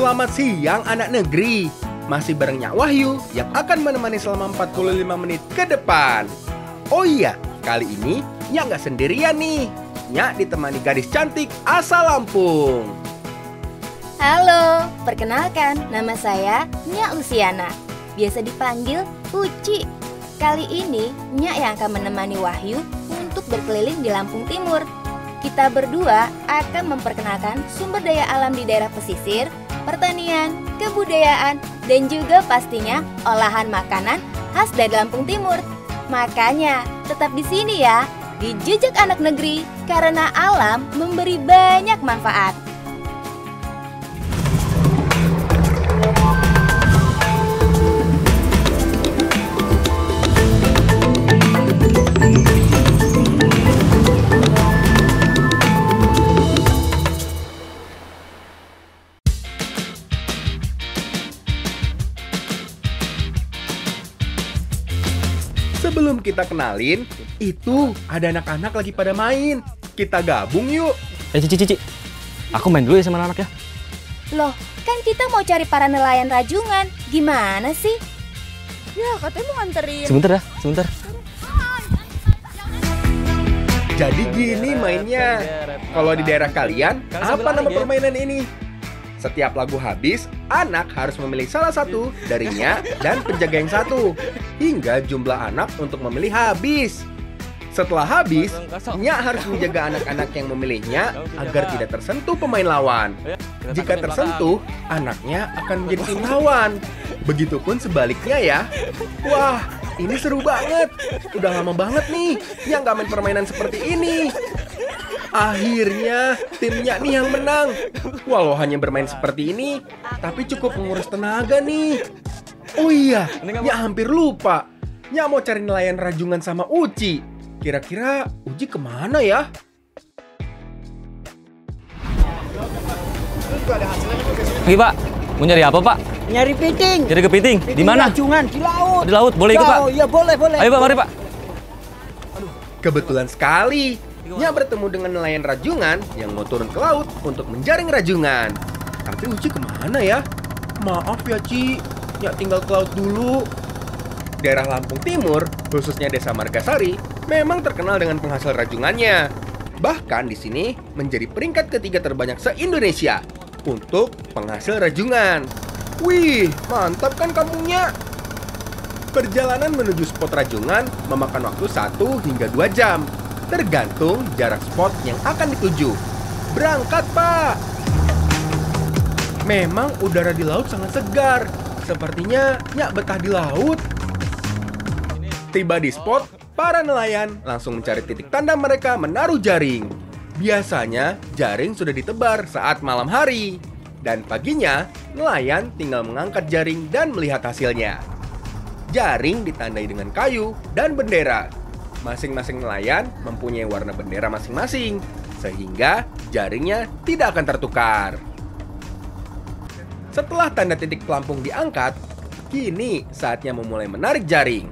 Selamat siang anak negeri. Masih bareng Nyak Wahyu yang akan menemani selama 45 menit ke depan. Oh iya, kali ini Nyak nggak sendirian nih. Nyak ditemani gadis cantik asal Lampung. Halo, perkenalkan nama saya Nyak Luciana. Biasa dipanggil Uci. Kali ini Nyak yang akan menemani Wahyu untuk berkeliling di Lampung Timur. Kita berdua akan memperkenalkan sumber daya alam di daerah pesisir, pertanian, kebudayaan, dan juga pastinya olahan makanan khas dari Lampung Timur. Makanya tetap di sini ya, di Jejak Anak Negeri, karena alam memberi banyak manfaat. Sebelum kita kenalin, itu ada anak-anak lagi pada main. Kita gabung yuk. Cici, aku main dulu ya sama anak ya. Loh, kan kita mau cari para nelayan rajungan. Gimana sih? Ya, katanya mau nganterin. Sebentar. Jadi gini mainnya. Kalau di daerah kalian, apa nama permainan ini? Setiap lagu habis, anak harus memilih salah satu dari Nyak dan penjaga yang satu, hingga jumlah anak untuk memilih habis. Setelah habis, Nyak harus menjaga anak-anak yang memilihnya agar tidak tersentuh pemain lawan. Jika tersentuh, anaknya akan menjadi tim lawan. Begitupun sebaliknya ya. Wah, ini seru banget. Udah lama banget nih Nyak nggak main permainan seperti ini. Akhirnya timnya nih yang menang. Walau hanya bermain seperti ini, tapi cukup menguras tenaga nih. Oh iya, Nyak hampir lupa. Nyak mau cari nelayan rajungan sama Uci. Kira-kira Uci kemana ya? Pagi Pak, mau nyari apa Pak? Nyari kepiting. Nyari kepiting? Di mana? Rajungan di laut. Di laut, boleh ikut Pak? Oh iya boleh. Ayo Pak, mari Pak. Kebetulan sekali Nyak bertemu dengan nelayan rajungan yang mau turun ke laut untuk menjaring rajungan. Tapi Uci kemana ya? Maaf ya Ci, Nyak tinggal ke laut dulu. Daerah Lampung Timur, khususnya Desa Margasari, memang terkenal dengan penghasil rajungannya. Bahkan di sini menjadi peringkat ketiga terbanyak se-Indonesia untuk penghasil rajungan. Wih, mantap kan kampungnya? Perjalanan menuju spot rajungan memakan waktu 1 hingga 2 jam. Tergantung jarak spot yang akan dituju. Berangkat, Pak! Memang udara di laut sangat segar. Sepertinya Nyak betah di laut. Tiba di spot, para nelayan langsung mencari titik tanda mereka menaruh jaring. Biasanya, jaring sudah ditebar saat malam hari. Dan paginya, nelayan tinggal mengangkat jaring dan melihat hasilnya. Jaring ditandai dengan kayu dan bendera. Masing-masing nelayan mempunyai warna bendera masing-masing, sehingga jaringnya tidak akan tertukar. Setelah tanda titik pelampung diangkat, kini saatnya memulai menarik jaring.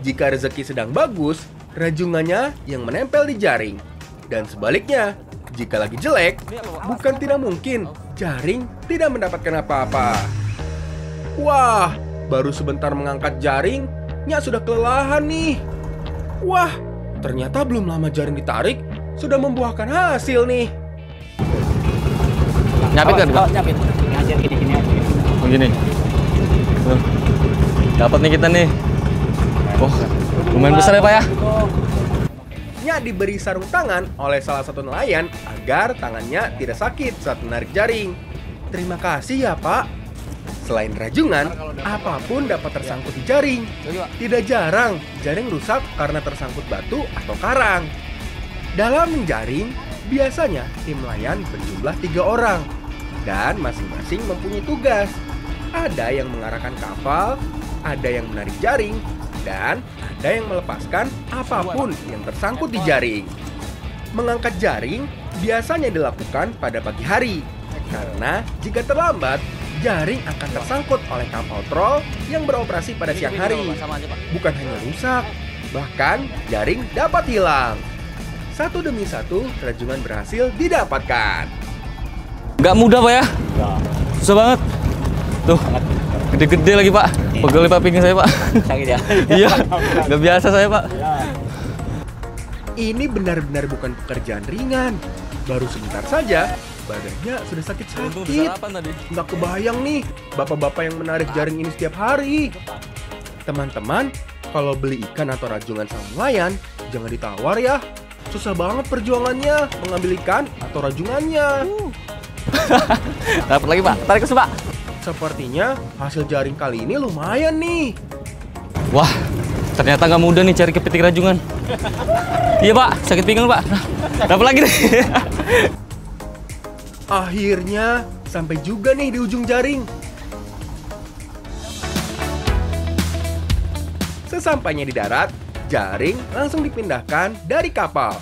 Jika rezeki sedang bagus, rajungannya yang menempel di jaring. Dan sebaliknya, jika lagi jelek, bukan tidak mungkin jaring tidak mendapatkan apa-apa. Wah, baru sebentar mengangkat jaring, Nyak sudah kelelahan nih. Wah, ternyata belum lama jaring ditarik, sudah membuahkan hasil nih. Nyapit kan Pak? Nyapit. Ngajar gini aja. Begini. Dapat nih kita nih. Oh, lumayan besar ya Pak ya? Nyak diberi sarung tangan oleh salah satu nelayan agar tangannya tidak sakit saat menarik jaring. Terima kasih ya Pak. Selain rajungan, apapun dapat tersangkut di jaring. Tidak jarang jaring rusak karena tersangkut batu atau karang. Dalam menjaring, biasanya tim nelayan berjumlah 3 orang. Dan masing-masing mempunyai tugas. Ada yang mengarahkan kapal, ada yang menarik jaring, dan ada yang melepaskan apapun yang tersangkut di jaring. Mengangkat jaring biasanya dilakukan pada pagi hari. Karena jika terlambat, jaring akan tersangkut oleh kapal trol yang beroperasi pada siang hari. Bukan hanya rusak, bahkan jaring dapat hilang. Satu demi satu, rajungan berhasil didapatkan. Nggak mudah Pak ya? susah banget. Tuh, gede-gede lagi Pak. Pegel nih Pak pinggang saya Pak. Sakit ya? Iya, nggak biasa saya Pak. Ini benar-benar bukan pekerjaan ringan. Baru sebentar saja, badannya sudah Untung sakit-sakit. sarapan tadi. Nggak kebayang nih, bapak-bapak yang menarik jaring ini setiap hari. Teman-teman, kalau beli ikan atau rajungan sama nelayan, jangan ditawar ya. Susah banget perjuangannya mengambil ikan atau rajungannya. Dapat lagi Pak, tarik ke Pak. Sepertinya hasil jaring kali ini lumayan nih. Wah, ternyata nggak mudah nih cari kepiting rajungan. Iya Pak, sakit pinggang Pak. Nah, dapat lagi deh. Akhirnya sampai juga nih di ujung jaring. Sesampainya di darat, jaring langsung dipindahkan dari kapal.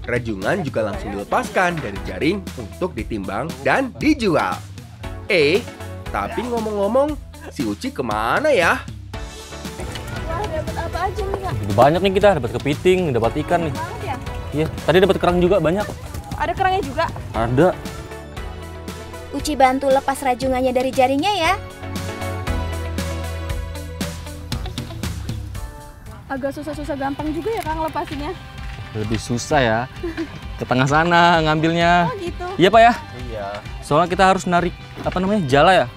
Rajungan juga langsung dilepaskan dari jaring untuk ditimbang dan dijual. Tapi ngomong-ngomong, si Uci kemana ya? Wah, dapat apa aja nih, Kak? Banyak nih kita, dapat kepiting, dapat ikan nih. Banget ya? Iya, tadi dapat kerang juga banyak. Ada kerangnya juga. Ada. Uci bantu lepas rajungannya dari jaringnya ya. Agak susah-susah gampang juga ya, Kang, lepasinnya. Lebih susah ya. Ke tengah sana ngambilnya. Oh, gitu. Iya Pak ya? Iya. Soalnya kita harus narik apa namanya? Jala ya?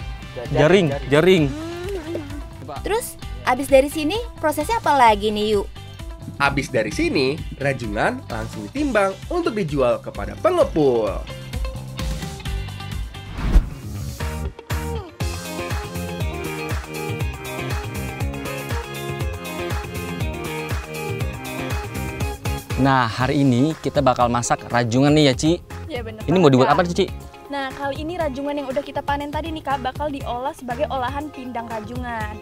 Jaring. Terus, abis dari sini prosesnya apa lagi nih yuk? Abis dari sini, rajungan langsung ditimbang untuk dijual kepada pengepul. Nah, hari ini kita bakal masak rajungan nih ya, Ci. Ya, bener Ini mau banget, dibuat Kak. apa, Ci? Nah, kali ini rajungan yang udah kita panen tadi nih, Kak, bakal diolah sebagai olahan pindang rajungan.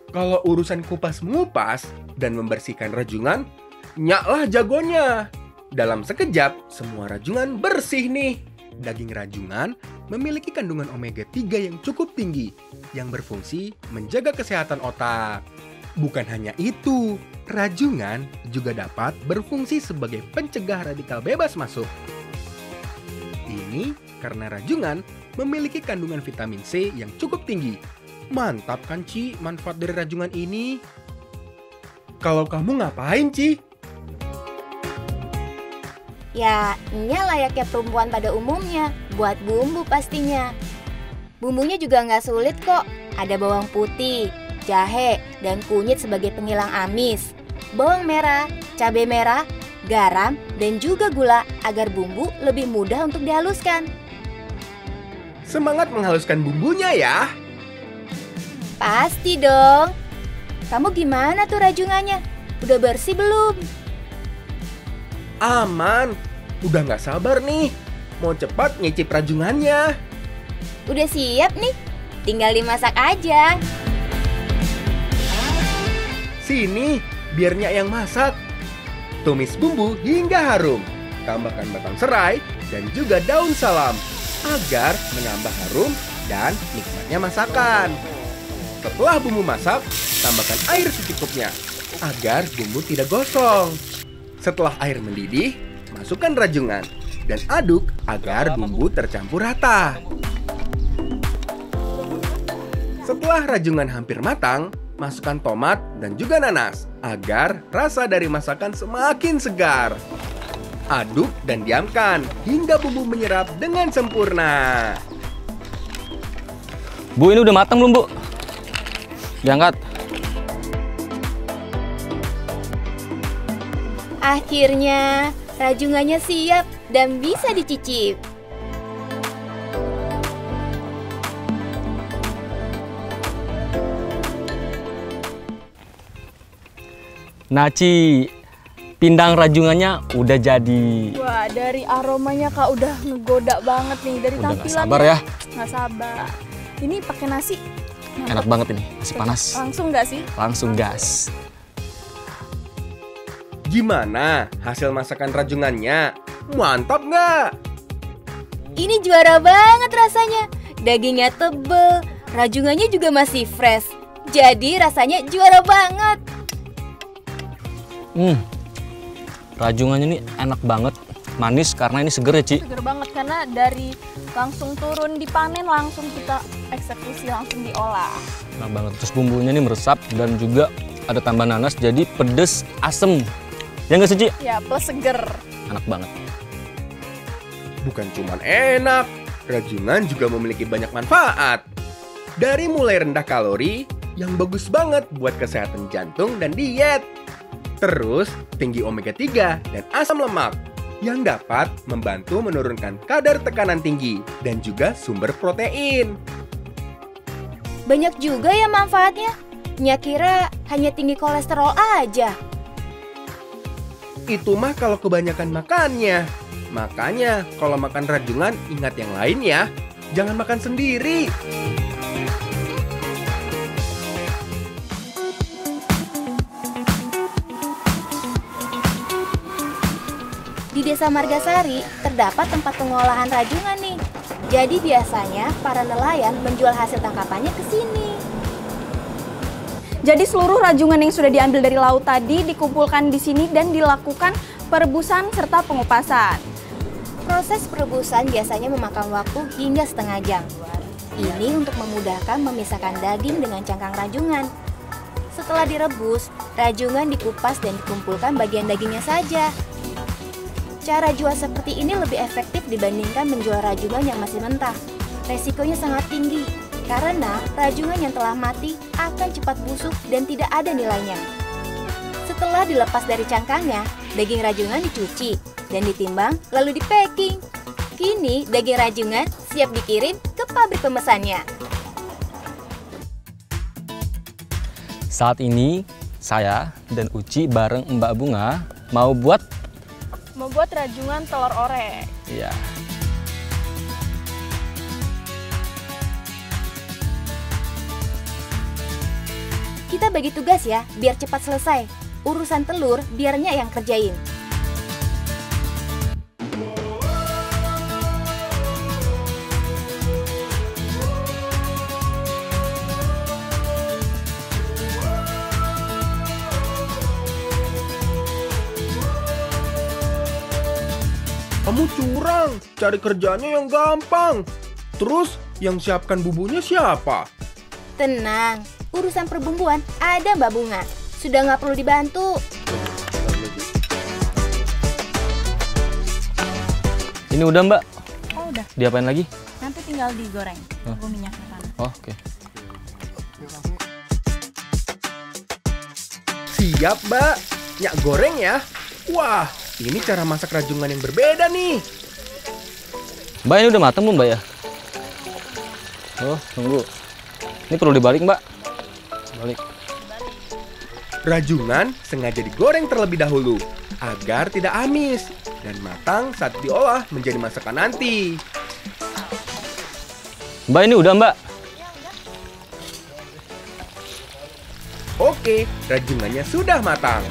Kalau urusan kupas mengupas dan membersihkan rajungan, nyaklah jagonya. Dalam sekejap, semua rajungan bersih nih. Daging rajungan memiliki kandungan omega 3 yang cukup tinggi, yang berfungsi menjaga kesehatan otak. Bukan hanya itu, rajungan juga dapat berfungsi sebagai pencegah radikal bebas masuk. Ini karena rajungan memiliki kandungan vitamin C yang cukup tinggi. Mantap kan, Ci, manfaat dari rajungan ini? Kalau kamu ngapain, Ci? Ya, Nya layaknya perempuan pada umumnya, buat bumbu pastinya. Bumbunya juga nggak sulit kok, ada bawang putih, jahe, dan kunyit sebagai penghilang amis, bawang merah, cabai merah, garam, dan juga gula agar bumbu lebih mudah untuk dihaluskan. Semangat menghaluskan bumbunya ya! Pasti dong. Kamu gimana tuh rajungannya? Udah bersih belum? Aman, udah nggak sabar nih. Mau cepat nyicip rajungannya. Udah siap nih, tinggal dimasak aja. Sini, biar Nyak yang masak. Tumis bumbu hingga harum. Tambahkan batang serai dan juga daun salam agar menambah harum dan nikmatnya masakan. Setelah bumbu masak, tambahkan air secukupnya agar bumbu tidak gosong. Setelah air mendidih, masukkan rajungan dan aduk agar bumbu tercampur rata. Setelah rajungan hampir matang, masukkan tomat dan juga nanas agar rasa dari masakan semakin segar. Aduk dan diamkan hingga bumbu menyerap dengan sempurna. Bu, ini udah matang belum, Bu? Diangkat. Akhirnya, rajungannya siap dan bisa dicicip. Nah, Ci, pindang rajungannya udah jadi. Wah, dari aromanya, Kak, udah ngegoda banget nih. Dari Udah nggak tampilannya. sabar ya. Nggak sabar. Ini pakai nasi. Enak banget ini, masih panas. Langsung nggak sih? Langsung gas. Gimana hasil masakan rajungannya? Mantap nggak? Ini juara banget rasanya. Dagingnya tebel, rajungannya juga masih fresh. Jadi rasanya juara banget. Rajungannya ini enak banget, manis karena ini seger ya, Ci. Seger banget karena dari langsung turun dipanen langsung kita eksekusi langsung diolah. Enak banget. Terus bumbunya ini meresap dan juga ada tambah nanas jadi pedes, asem. Ya nggak sih, Ci? Ya, plus seger. Enak banget. Bukan cuman enak, rajungan juga memiliki banyak manfaat. Dari mulai rendah kalori, yang bagus banget buat kesehatan jantung dan diet. Terus, tinggi omega 3 dan asam lemak yang dapat membantu menurunkan kadar tekanan tinggi dan juga sumber protein. Banyak juga ya manfaatnya. Nya kira hanya tinggi kolesterol aja. Itu mah kalau kebanyakan makannya. Makanya kalau makan rajungan ingat yang lain ya. Jangan makan sendiri. Di Desa Margasari terdapat tempat pengolahan rajungan nih. Jadi biasanya para nelayan menjual hasil tangkapannya ke sini. Jadi seluruh rajungan yang sudah diambil dari laut tadi dikumpulkan di sini dan dilakukan perebusan serta pengupasan. Proses perebusan biasanya memakan waktu hingga setengah jam. Ini untuk memudahkan memisahkan daging dengan cangkang rajungan. Setelah direbus, rajungan dikupas dan dikumpulkan bagian dagingnya saja. Cara jual seperti ini lebih efektif dibandingkan menjual rajungan yang masih mentah. Resikonya sangat tinggi, karena rajungan yang telah mati akan cepat busuk dan tidak ada nilainya. Setelah dilepas dari cangkangnya, daging rajungan dicuci dan ditimbang lalu di-packing. Kini daging rajungan siap dikirim ke pabrik pemesannya. Saat ini saya dan Uci bareng Mbak Bunga mau buat Membuat rajungan telur orek. ya. Kita bagi tugas ya, biar cepat selesai. Urusan telur biarnya yang kerjain. Kamu curang, cari kerjaannya yang gampang. Terus yang siapkan bumbunya siapa? Tenang, urusan perbumbuan ada Mbak Bunga. Sudah nggak perlu dibantu. Ini udah, Mbak. Oh udah, Diapain lagi? nanti tinggal digoreng. Oh. Tunggu minyaknya panas. Oh, oke. Siap, Mbak. Nyak goreng ya. Wah, ini cara masak rajungan yang berbeda nih. Mbak, ini udah matang belum, Mbak ya? Oh, tunggu. Ini perlu dibalik, Mbak. Balik. Rajungan sengaja digoreng terlebih dahulu agar tidak amis dan matang saat diolah menjadi masakan nanti. Mbak, ini udah, Mbak. Oke, rajungannya sudah matang.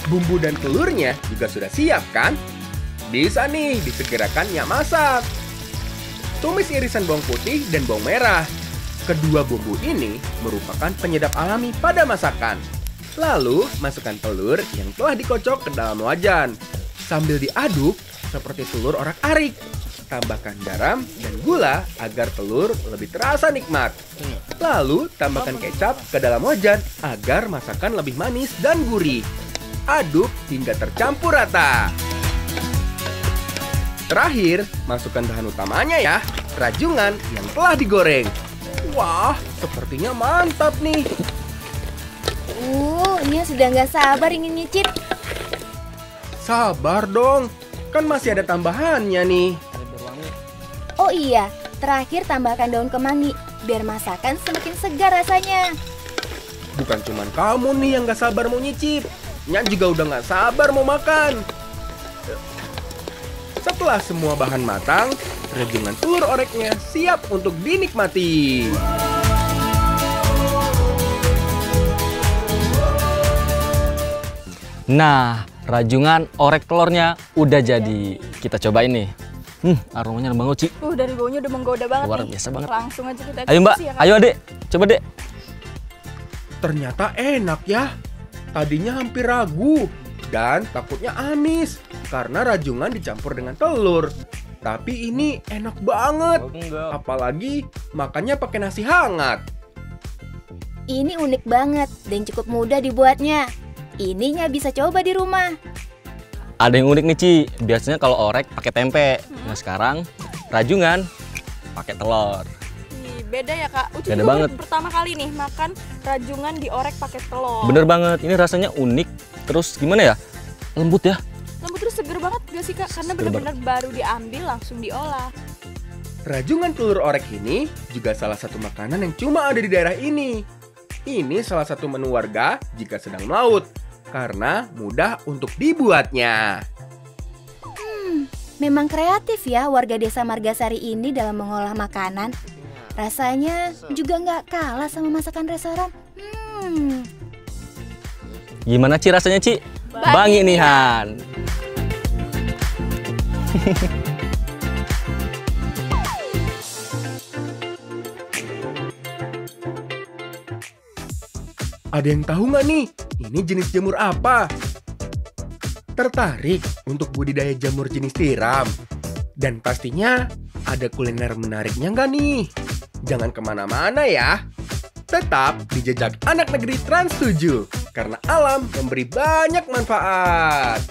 Bumbu dan telurnya juga sudah siap kan? Bisa nih disegerakan Nyak masak. Tumis irisan bawang putih dan bawang merah. Kedua bumbu ini merupakan penyedap alami pada masakan. Lalu masukkan telur yang telah dikocok ke dalam wajan. Sambil diaduk seperti telur orak-arik. Tambahkan garam dan gula agar telur lebih terasa nikmat. Lalu tambahkan kecap ke dalam wajan agar masakan lebih manis dan gurih. Aduk hingga tercampur rata. Terakhir, masukkan bahan utamanya ya, rajungan yang telah digoreng. Wah, sepertinya mantap nih. Nia sudah nggak sabar ingin nyicip. Sabar dong, kan masih ada tambahannya nih. Oh iya, terakhir tambahkan daun kemangi, biar masakan semakin segar rasanya. Bukan cuman kamu nih yang gak sabar mau nyicip, Nyak juga udah gak sabar mau makan. Setelah semua bahan matang, rajungan telur oreknya siap untuk dinikmati. Nah, rajungan orek telurnya udah jadi. Kita cobain nih. Aromanya enak banget, Ci. Dari baunya udah menggoda banget Luar nih. biasa banget. Langsung aja kita Ayo, Mbak. eksekusi ya, Kak. Ayo, Adek. Coba, Dek. Ternyata enak ya. Tadinya hampir ragu. dan takutnya amis karena rajungan dicampur dengan telur. Tapi ini enak banget, apalagi makannya pakai nasi hangat. Ini unik banget dan cukup mudah dibuatnya. Ininya bisa coba di rumah. Ada yang unik nih Ci, biasanya kalau orek pakai tempe. Nah sekarang rajungan pakai telur. Ih, beda ya Kak. Uci Beda juga banget. pertama kali nih makan rajungan diorek pakai telur. Bener banget, ini rasanya unik. Terus gimana ya? Lembut ya. Lembut terus seger banget gak sih Kak? Karena Seger bener-bener baru diambil langsung diolah. Rajungan telur orek ini juga salah satu makanan yang cuma ada di daerah ini. Ini salah satu menu warga jika sedang melaut, karena mudah untuk dibuatnya. Memang kreatif ya warga desa Margasari ini dalam mengolah makanan. Rasanya juga nggak kalah sama masakan restoran. Gimana Ci rasanya Ci? Banginihan. Ada yang tahu nggak nih, ini jenis jamur apa? Tertarik untuk budidaya jamur jenis tiram? Dan pastinya ada kuliner menariknya nggak nih? Jangan kemana-mana ya. Tetap di Jejak Anak Negeri Trans 7, karena alam memberi banyak manfaat.